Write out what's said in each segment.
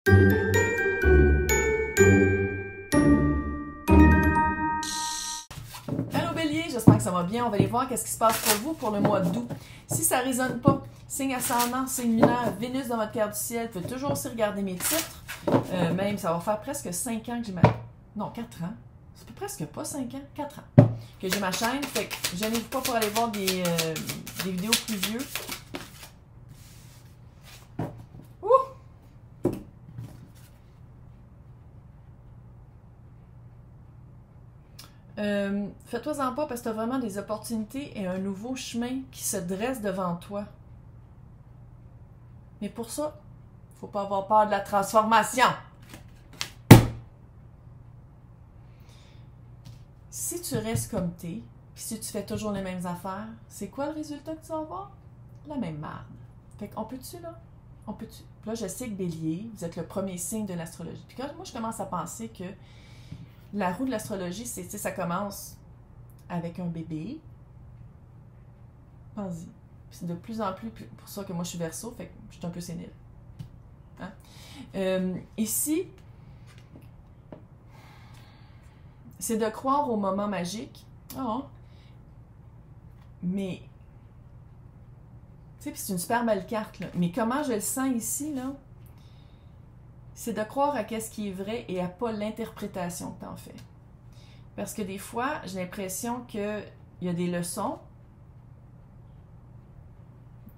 Allô Bélier, j'espère que ça va bien. On va aller voir qu'est-ce qui se passe pour vous pour le mois d'août. Si ça ne résonne pas, signe ascendant, signe lunaire, Vénus dans votre carte du ciel, vous pouvez toujours aussi regarder mes titres. Même, ça va faire presque 5 ans que j'ai ma... Non, 4 ans. Ça fait presque pas 5 ans, 4 ans que j'ai ma chaîne. Fait que gênez-vous pas pour aller voir des vidéos plus vieux. Fais-toi-en pas parce que tu as vraiment des opportunités et un nouveau chemin qui se dresse devant toi. Mais pour ça, il ne faut pas avoir peur de la transformation. Si tu restes comme t'es, puis si tu fais toujours les mêmes affaires, c'est quoi le résultat que tu vas avoir? La même merde. Fait qu'on peut-tu, là? On peut-tu? Puis là, je sais que Bélier, vous êtes le premier signe de l'astrologie. Puis quand moi, je commence à penser que la roue de l'astrologie, c'est, ça commence avec un bébé. Pense-y. C'est de plus en plus pour ça que moi je suis Verseau, fait que je suis un peu sénile. Hein? Ici, c'est de croire au moment magique. Oh. Mais, tu sais, c'est une super belle carte, là. Mais comment je le sens ici, là? C'est de croire à qu'est-ce qui est vrai et à pas l'interprétation que tu en fais. Parce que des fois, j'ai l'impression qu'il y a des leçons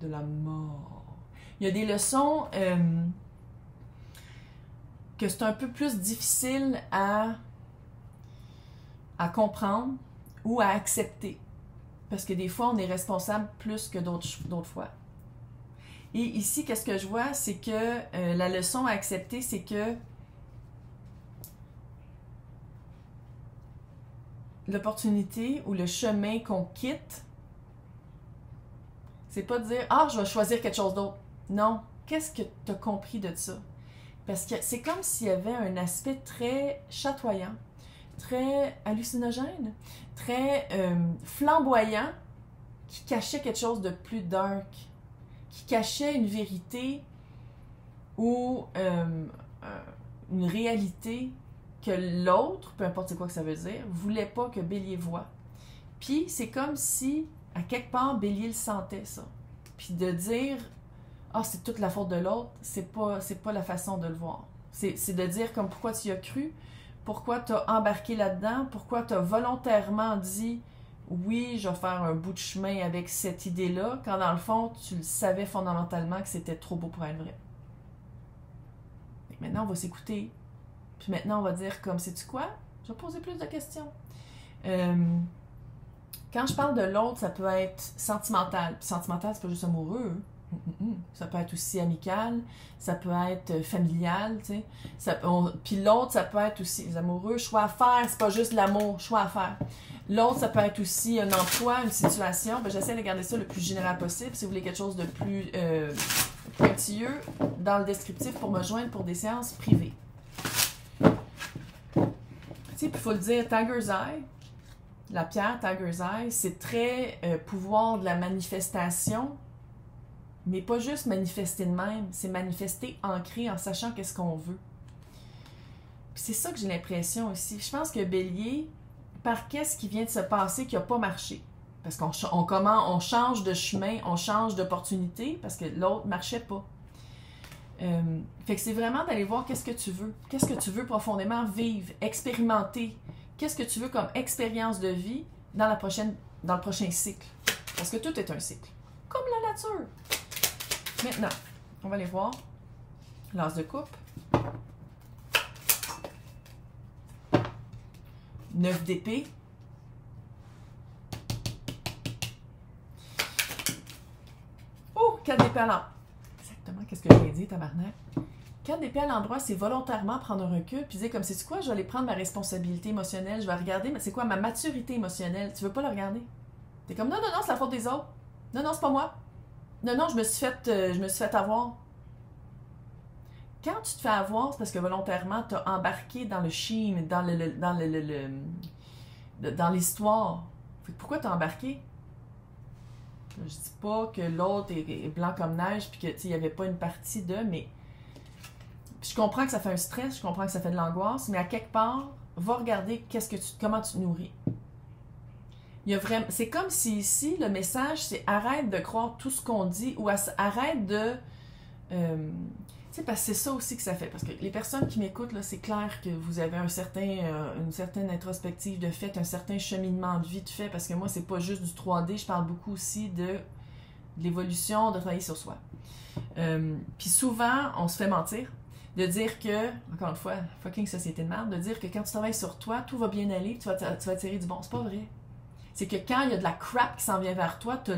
de la mort. Il y a des leçons que c'est un peu plus difficile à comprendre ou à accepter. Parce que des fois, on est responsable plus que d'autres fois. Et ici, qu'est-ce que je vois? C'est que la leçon à accepter, c'est que l'opportunité ou le chemin qu'on quitte, c'est pas de dire « Ah, je vais choisir quelque chose d'autre ». Non. Qu'est-ce que tu as compris de ça? Parce que c'est comme s'il y avait un aspect très chatoyant, très hallucinogène, très flamboyant, qui cachait quelque chose de plus dark, qui cachait une vérité ou une réalité que l'autre, peu importe c'est quoi que ça veut dire, voulait pas que Bélier voie. Puis c'est comme si, à quelque part, Bélier le sentait, ça. Puis de dire « Ah, c'est toute la faute de l'autre », c'est pas la façon de le voir. C'est de dire comme pourquoi tu y as cru, pourquoi tu as embarqué là-dedans, pourquoi tu as volontairement dit « Oui, je vais faire un bout de chemin avec cette idée-là », quand dans le fond, tu le savais fondamentalement que c'était trop beau pour être vrai. Et maintenant, on va s'écouter. Puis maintenant, on va dire comme, sais-tu quoi? Je vais poser plus de questions. Quand je parle de l'autre, ça peut être sentimental. Puis sentimental, c'est pas juste amoureux. Ça peut être aussi amical, ça peut être familial, tu sais. Puis l'autre, ça peut être aussi les amoureux. Choix à faire, c'est pas juste l'amour, choix à faire. L'autre, ça peut être aussi un emploi, une situation. Ben, j'essaie de garder ça le plus général possible. Si vous voulez quelque chose de plus pointilleux, dans le descriptif pour me joindre pour des séances privées. Puis il faut le dire, Tiger's Eye, la pierre Tiger's Eye, c'est très pouvoir de la manifestation, mais pas juste manifester de même, c'est manifester ancré en sachant qu'est-ce qu'on veut. Puis c'est ça que j'ai l'impression aussi. Je pense que Bélier, par qu'est-ce qui vient de se passer qui n'a pas marché? Parce qu'on change de chemin, on change d'opportunité, parce que l'autre ne marchait pas. Fait que c'est vraiment d'aller voir qu'est-ce que tu veux. Qu'est-ce que tu veux profondément vivre, expérimenter. Qu'est-ce que tu veux comme expérience de vie dans le prochain cycle. Parce que tout est un cycle. Comme la nature. Maintenant, on va aller voir l'as de coupe. 9 d'épée. Oh, 4 d'épée à l'endroit. Exactement, qu'est-ce que j'ai dit, tabarnak? 4 d'épée à l'endroit, c'est volontairement prendre un recul puis dire comme, c'est quoi, je vais aller prendre ma responsabilité émotionnelle, je vais regarder, mais c'est quoi ma maturité émotionnelle? Tu veux pas le regarder? T'es comme, non, c'est la faute des autres. Non, c'est pas moi. Non, je me suis fait avoir. Quand tu te fais avoir, c'est parce que volontairement, tu as embarqué dans le chim, dans l'histoire. Pourquoi tu as embarqué? Je dis pas que l'autre est blanc comme neige puis qu'il n'y avait pas une partie de, mais Puis je comprends que ça fait un stress, je comprends que ça fait de l'angoisse, mais à quelque part, va regarder comment tu te nourris. C'est comme si ici, le message, c'est arrête de croire tout ce qu'on dit ou arrête de... tu sais, parce que c'est ça aussi que ça fait. Parce que les personnes qui m'écoutent, là, c'est clair que vous avez une certaine introspective de fait, un certain cheminement de vie de fait, parce que moi, c'est pas juste du 3D, je parle beaucoup aussi de l'évolution, de travailler sur soi. Puis souvent, on se fait mentir, de dire que, encore une fois, fucking société de merde, de dire que quand tu travailles sur toi, tout va bien aller, tu vas tirer du bon. C'est pas vrai. C'est que quand il y a de la crap qui s'en vient vers toi, t'as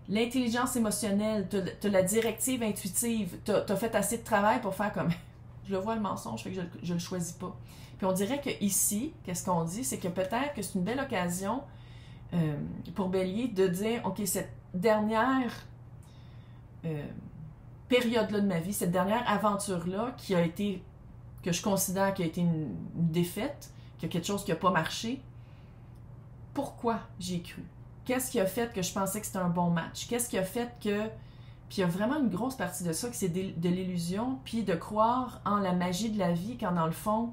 l'intelligence émotionnelle, t'as la directive intuitive, t'as fait assez de travail pour faire comme je le vois le mensonge, fait que je le choisis pas. Puis on dirait que ici, qu'est-ce qu'on dit, c'est que peut-être que c'est une belle occasion pour Bélier de dire, ok, cette dernière période-là de ma vie, cette dernière aventure-là que je considère qui a été une défaite, qu'il y a quelque chose qui n'a pas marché, pourquoi j'y ai cru? Qu'est-ce qui a fait que je pensais que c'était un bon match? Qu'est-ce qui a fait que... Puis il y a vraiment une grosse partie de ça, que c'est de l'illusion, puis de croire en la magie de la vie, quand dans le fond,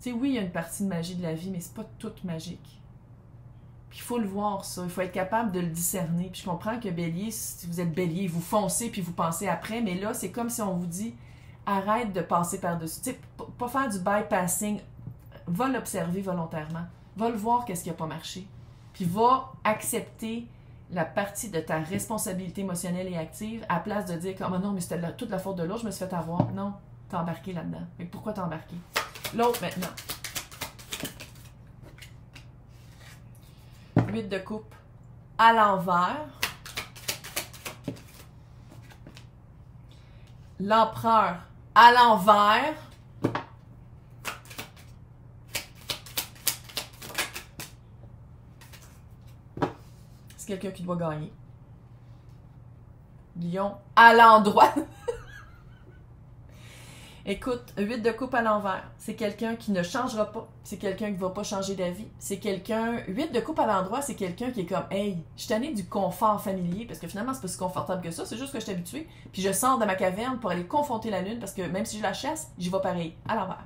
tu sais, oui, il y a une partie de magie de la vie, mais c'est pas toute magique. Puis il faut le voir, ça. Il faut être capable de le discerner. Puis je comprends que Bélier, si vous êtes Bélier, vous foncez puis vous pensez après, mais là, c'est comme si on vous dit, arrête de passer par-dessus. Tu sais, pas faire du bypassing. Va l'observer volontairement. Va le voir qu'est-ce qui n'a pas marché. Puis va accepter la partie de ta responsabilité émotionnelle et active à place de dire comme oh non, mais c'était toute la faute de l'autre, je me suis fait avoir. Non, t'es embarqué là-dedans. Mais pourquoi t'es embarqué? L'autre maintenant. 8 de coupe à l'envers. L'empereur à l'envers. C'est quelqu'un qui doit gagner. Lion à l'endroit. Écoute, 8 de coupe à l'envers. C'est quelqu'un qui ne changera pas. C'est quelqu'un qui ne va pas changer d'avis. C'est quelqu'un... 8 de coupe à l'endroit, c'est quelqu'un qui est comme « Hey, je suis tanné du confort familier parce que finalement, c'est pas si confortable que ça. C'est juste que je suis habituée. Puis je sors de ma caverne pour aller confronter la lune parce que même si je la chasse, j'y vais pareil, à l'envers. »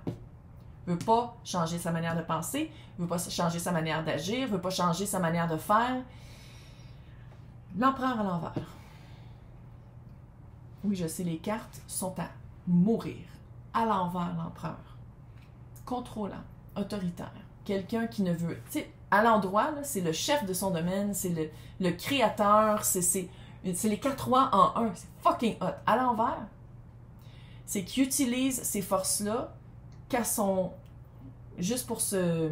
Veut pas changer sa manière de penser, veut pas changer sa manière d'agir, veut pas changer sa manière de faire. L'empereur à l'envers. Oui, je sais, les cartes sont à mourir. À l'envers, l'empereur. Contrôlant, autoritaire. Quelqu'un qui ne veut... Tu sais, à l'endroit, c'est le chef de son domaine, c'est le créateur, c'est les 4 rois en un. C'est fucking hot. À l'envers, c'est qu'il utilise ces forces-là qu'à son... juste pour se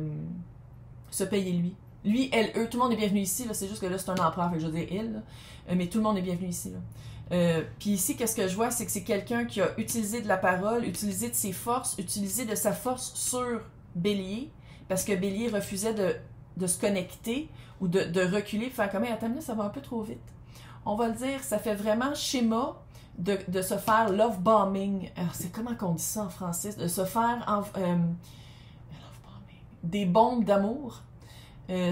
payer lui. Lui, elle, eux, tout le monde est bienvenu ici, là, c'est juste que là, c'est un empereur, fait que je veux dire il, là, mais tout le monde est bienvenu ici, là. Puis ici, qu'est-ce que je vois, c'est que c'est quelqu'un qui a utilisé de la parole, utilisé de ses forces, utilisé de sa force sur Bélier, parce que Bélier refusait de se connecter ou de reculer, faire comme, attends, là, ça va un peu trop vite. On va le dire, ça fait vraiment schéma de se faire love bombing. Alors, c'est comment qu'on dit ça en français? De se faire love bombing. Des bombes d'amour.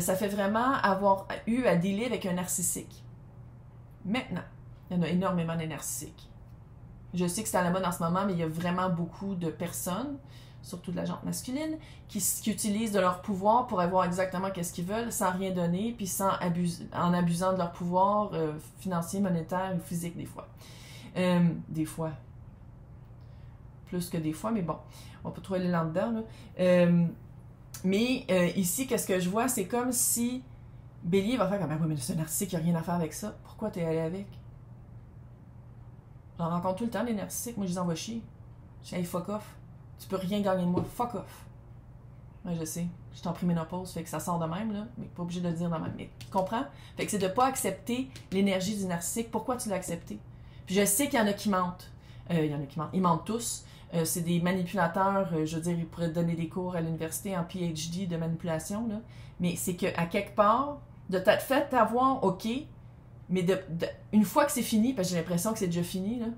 Ça fait vraiment avoir eu à dealer avec un narcissique. Maintenant, il y en a énormément de narcissiques. Je sais que c'est à la mode en ce moment, mais il y a vraiment beaucoup de personnes, surtout de la gente masculine, qui utilisent de leur pouvoir pour avoir exactement ce qu'ils veulent, sans rien donner, puis en abusant de leur pouvoir financier, monétaire ou physique des fois. Des fois. Plus que des fois, mais bon, on peut trouver l'élan dedans, là. Mais ici, qu'est-ce que je vois? C'est comme si Bélier va faire comme, oui, mais c'est un narcissique, il n'y a rien à faire avec ça. Pourquoi t'es allé avec? J'en rencontre tout le temps, les narcissiques. Moi, je les envoie chier. Je dis, hey, fuck off. Tu peux rien gagner de moi. Fuck off. Ouais, je sais. Je t'en prie ménopause, fait que ça sort de même, là. Mais pas obligé de le dire de même. Mais tu comprends? Fait que c'est de pas accepter l'énergie du narcissique. Pourquoi tu l'as accepté? Puis je sais qu'il y en a qui mentent. Il y en a qui mentent. Ils mentent tous. C'est des manipulateurs, je veux dire, ils pourraient donner des cours à l'université en PhD de manipulation, là. Mais c'est qu'à quelque part, de t'être fait avoir, ok, mais une fois que c'est fini, parce que j'ai l'impression que c'est déjà fini, là,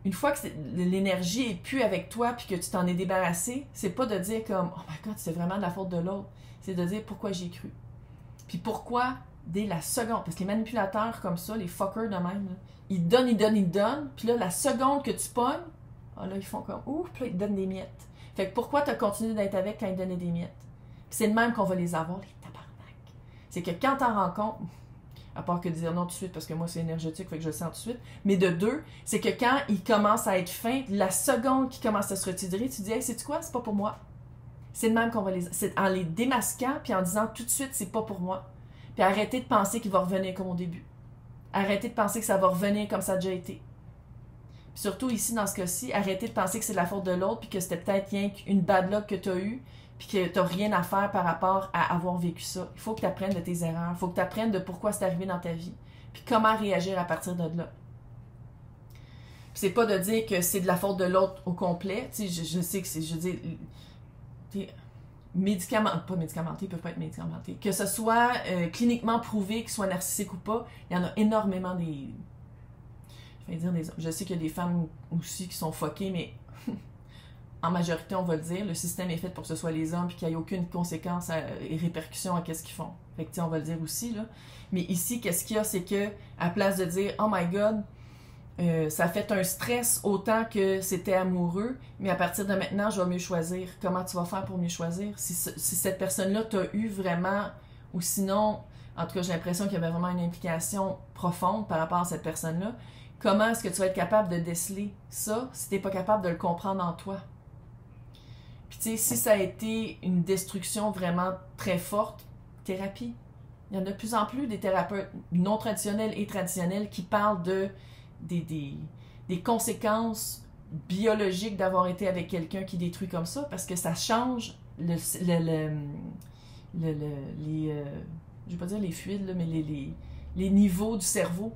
une fois que l'énergie est plus avec toi puis que tu t'en es débarrassé, c'est pas de dire comme « Oh my God, c'est vraiment de la faute de l'autre ». C'est de dire « Pourquoi j'y ai cru ». Puis pourquoi, dès la seconde, parce que les manipulateurs comme ça, les fuckers de même, là, ils donnent, puis là, la seconde que tu pognes, Ah là, ils font comme, ouf, puis là, ils te donnent des miettes. Fait que pourquoi t'as continué d'être avec quand ils te donnaient des miettes? Puis c'est de même qu'on va les avoir, les tabarnak. C'est que quand t'en rends compte, à part que de dire non tout de suite, parce que moi c'est énergétique, fait que je le sens tout de suite, mais de deux, c'est que quand ils commencent à être fins, la seconde qu'ils commencent à se retirer, tu dis, hey, sais-tu quoi, c'est pas pour moi. C'est de même qu'on va les... C'est en les démasquant, puis en disant tout de suite, c'est pas pour moi. Puis arrêtez de penser qu'il va revenir comme au début. Arrêtez de penser que ça va revenir comme ça a déjà été. Puis surtout ici, dans ce cas-ci, arrêtez de penser que c'est de la faute de l'autre, puis que c'était peut-être rien qu'une bad luck que tu as eue, puis que tu n'as rien à faire par rapport à avoir vécu ça. Il faut que tu apprennes de tes erreurs. Il faut que tu apprennes de pourquoi c'est arrivé dans ta vie, puis comment réagir à partir de là. Puis c'est pas de dire que c'est de la faute de l'autre au complet. Tu sais, je sais que c'est... Je veux dire... Pas médicamentés, ils peuvent pas être médicamentés. Que ce soit cliniquement prouvé, qu'ils soient narcissiques ou pas, il y en a énormément des... Je sais qu'il y a des femmes aussi qui sont fuckées, mais en majorité, on va le dire, le système est fait pour que ce soit les hommes puis qu'il n'y ait aucune conséquence et répercussion à ce qu'ils font. Fait que, on va le dire aussi, là. Mais ici, qu'est-ce qu'il y a, c'est que, à place de dire « Oh my God », ça fait un stress autant que c'était amoureux, mais à partir de maintenant, je vais mieux choisir. Comment tu vas faire pour mieux choisir? Si cette personne-là t'a eu vraiment, ou sinon, en tout cas, j'ai l'impression qu'il y avait vraiment une implication profonde par rapport à cette personne-là, comment est-ce que tu vas être capable de déceler ça si tu n'es pas capable de le comprendre en toi? Puis tu sais, si ça a été une destruction vraiment très forte, thérapie. Il y en a de plus en plus des thérapeutes non traditionnels et traditionnels qui parlent de des conséquences biologiques d'avoir été avec quelqu'un qui détruit comme ça, parce que ça change les je vais pas dire les fluides, là, mais les niveaux du cerveau.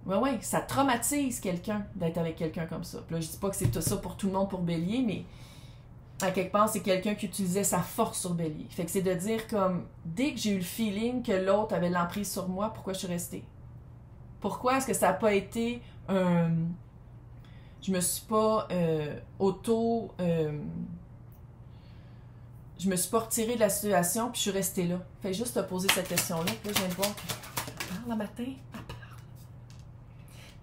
Ouais, ça traumatise quelqu'un d'être avec quelqu'un comme ça. Puis là, je dis pas que c'est tout ça pour tout le monde pour Bélier, mais à quelque part, c'est quelqu'un qui utilisait sa force sur Bélier. Fait que c'est de dire comme, dès que j'ai eu le feeling que l'autre avait l'emprise sur moi, pourquoi je suis restée? Pourquoi est-ce que ça n'a pas été un... Je me suis pas je me suis pas retirée de la situation, puis je suis restée là. Fait juste te poser cette question-là. Puis là, je viens de voir que je parle le matin.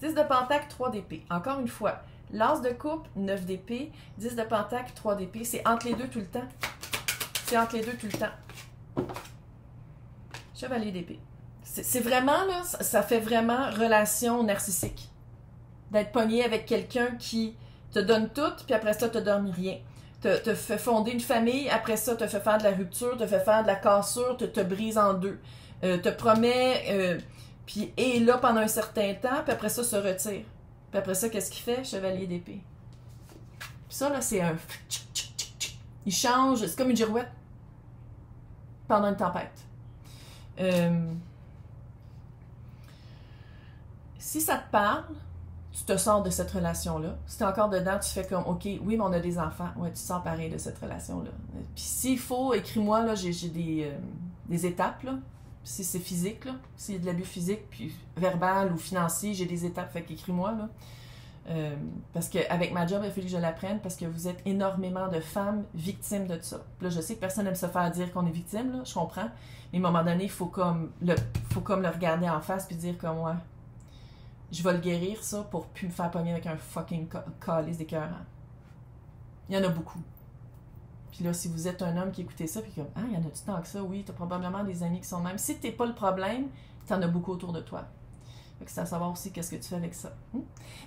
10 de pentacle, 3 d'épée. Encore une fois, l'as de coupe, 9 d'épée, 10 de pentacle, 3 d'épée. C'est entre les deux tout le temps. C'est entre les deux tout le temps. Chevalier d'épée. C'est vraiment, là, ça fait vraiment relation narcissique. D'être pogné avec quelqu'un qui te donne tout, puis après ça, te donne rien. Te fait fonder une famille, après ça, te fait faire de la rupture, te fait faire de la cassure, te brise en deux. Te promet, puis est là pendant un certain temps, puis après ça, se retire. Puis après ça, qu'est-ce qu'il fait? Chevalier d'épée. Puis ça, là, c'est un... Il change, c'est comme une girouette pendant une tempête. Si ça te parle, tu te sors de cette relation-là. Si tu es encore dedans, tu fais comme, OK, oui, mais on a des enfants. Ouais, tu te sors pareil de cette relation-là. Puis s'il faut, écris-moi, là, j'ai des étapes, là. Si c'est physique, là, s'il y a de l'abus physique, puis verbal ou financier, j'ai des étapes, fait qu'écris-moi, là. Parce qu'avec ma job, il a fallu que je l'apprenne, parce que vous êtes énormément de femmes victimes de ça. Puis là, je sais que personne n'aime se faire dire qu'on est victime, là, je comprends. Mais à un moment donné, il faut comme le regarder en face puis dire comme, ouais, je vais le guérir, ça, pour plus me faire pogner avec un fucking calice d'écœurant. Il y en a beaucoup. Puis là, si vous êtes un homme qui écoutez ça, puis comme, ah, il y en a du temps que ça, oui, t'as probablement des amis qui sont même. Si t'es pas le problème, t'en as beaucoup autour de toi. Fait que c'est à savoir aussi qu'est-ce que tu fais avec ça.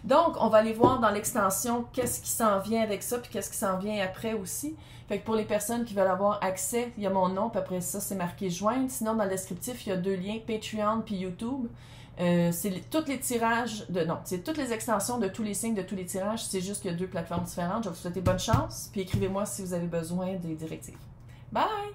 Donc, on va aller voir dans l'extension qu'est-ce qui s'en vient avec ça, puis qu'est-ce qui s'en vient après aussi. Fait que pour les personnes qui veulent avoir accès, il y a mon nom, puis après ça, c'est marqué joindre. Sinon, dans le descriptif, il y a 2 liens, Patreon puis YouTube. C'est tous les tirages, c'est toutes les extensions de tous les signes, de tous les tirages. C'est juste qu'il y a 2 plateformes différentes. Je vais vous souhaiter bonne chance, puis écrivez-moi si vous avez besoin des directives. Bye!